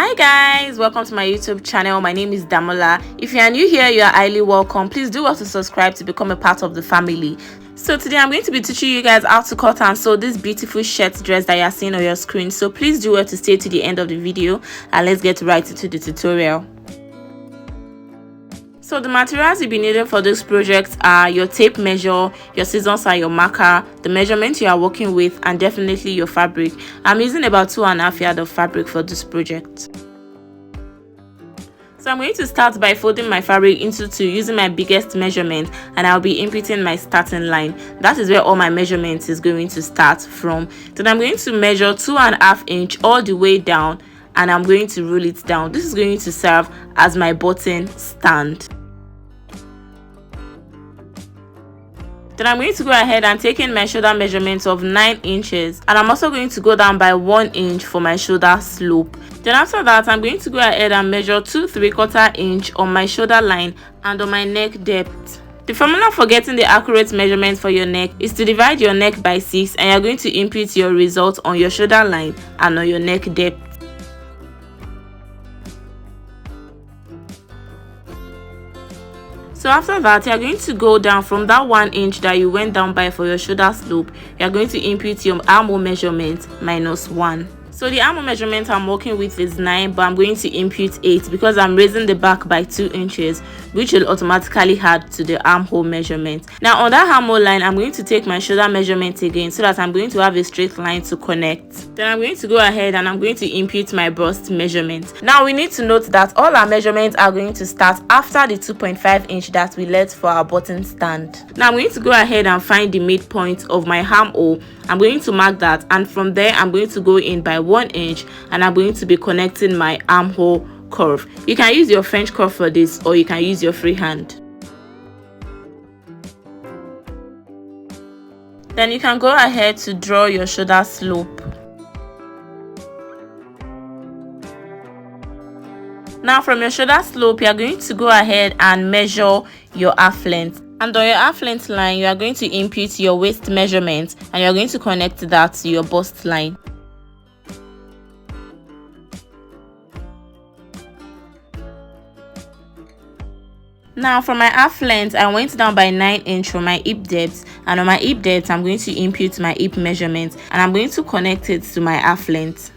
Hi guys, welcome to my YouTube channel. My name is Damola. If you are new here, you are highly welcome. Please do also subscribe to become a part of the family. So today I'm going to be teaching you guys how to cut and sew this beautiful shirt dress that you are seeing on your screen. So please do well to stay to the end of the video and let's get right into the tutorial. So the materials you'll be needing for this project are your tape measure, your scissors and your marker, the measurement you are working with, and definitely your fabric. I'm using about 2.5 yards of fabric for this project. So I'm going to start by folding my fabric into two using my biggest measurement, and I'll be inputting my starting line. That is where all my measurements is going to start from. Then I'm going to measure 2.5 inches all the way down, and I'm going to roll it down. This is going to serve as my button stand. Then I'm going to go ahead and take in my shoulder measurement of 9 inches, and I'm also going to go down by 1 inch for my shoulder slope. Then after that, I'm going to go ahead and measure 2 3/4 inch on my shoulder line and on my neck depth. The formula for getting the accurate measurement for your neck is to divide your neck by 6, and you're going to input your result on your shoulder line and on your neck depth. So after that, you're going to go down from that 1 inch that you went down by for your shoulder slope. You're going to input your armhole measurement minus 1. So the armhole measurement I'm working with is 9, but I'm going to input 8 because I'm raising the back by 2 inches, which will automatically add to the armhole measurement. Now on that armhole line, I'm going to take my shoulder measurement again so that I'm going to have a straight line to connect. Then I'm going to go ahead and I'm going to input my bust measurement. Now we need to note that all our measurements are going to start after the 2.5 inch that we left for our button stand. Now I'm going to go ahead and find the midpoint of my armhole. I'm going to mark that, and from there I'm going to go in by 1 inch, and I'm going to be connecting my armhole curve. You can use your French curve for this, or you can use your freehand. Then you can go ahead to draw your shoulder slope. Now from your shoulder slope, you are going to go ahead and measure your half length. And on your half length line, you are going to input your waist measurement, and you are going to connect that to your bust line. Now from my half length, I went down by 9 inches for my hip depth, and on my hip depth, I'm going to input my hip measurement, and I'm going to connect it to my half length.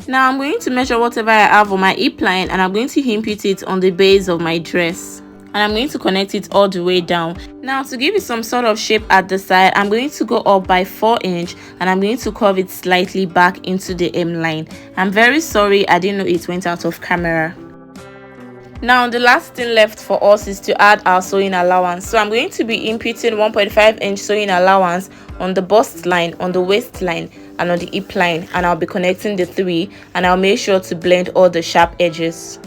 Now I'm going to measure whatever I have on my hip line, and I'm going to input it on the base of my dress, and I'm going to connect it all the way down. Now to give it some sort of shape at the side, I'm going to go up by 4 inches, and I'm going to curve it slightly back into the hem line. I'm very sorry, I didn't know it went out of camera. Now the last thing left for us is to add our sewing allowance. So I'm going to be inputting 1.5 inch sewing allowance on the bust line, on the waist line, and on the hip line, and I'll be connecting the 3, and I'll make sure to blend all the sharp edges.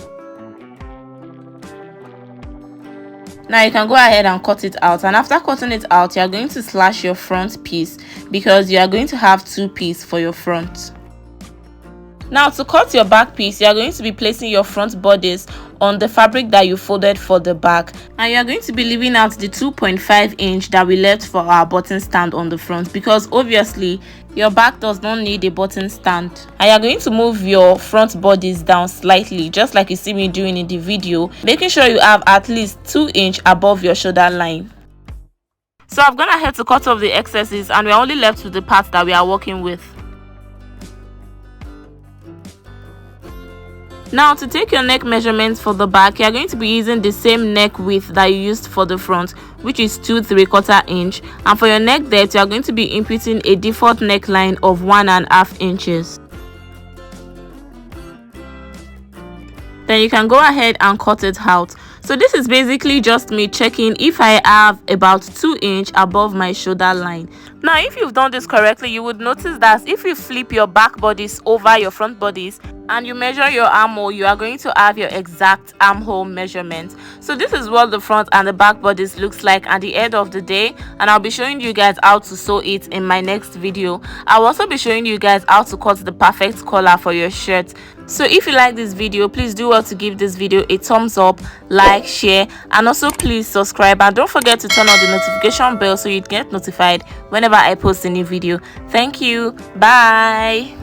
Now you can go ahead and cut it out, and after cutting it out, you are going to slash your front piece because you are going to have 2 pieces for your front. Now to cut your back piece, you are going to be placing your front bodice on the fabric that you folded for the back, and you are going to be leaving out the 2.5 inch that we left for our button stand on the front, because obviously your back does not need a button stand. And you are going to move your front bodice down slightly, just like you see me doing in the video, making sure you have at least 2 inches above your shoulder line. So I've gone ahead to cut off the excesses, and we're only left with the parts that we are working with. Now to take your neck measurements for the back, you are going to be using the same neck width that you used for the front, which is 2 3/4 inch, and for your neck depth, you are going to be inputting a default neckline of 1.5 inches. Then you can go ahead and cut it out. So this is basically just me checking if I have about 2 inches above my shoulder line. Now if you've done this correctly, you would notice that if you flip your back bodice over your front bodice and you measure your armhole, you are going to have your exact armhole measurement. So this is what the front and the back bodice looks like at the end of the day, and I'll be showing you guys how to sew it in my next video. I'll also be showing you guys how to cut the perfect collar for your shirt. So if you like this video, please do well to give this video a thumbs up, like, share, and also please subscribe, and don't forget to turn on the notification bell so you get notified whenever I post a new video. Thank you. Bye.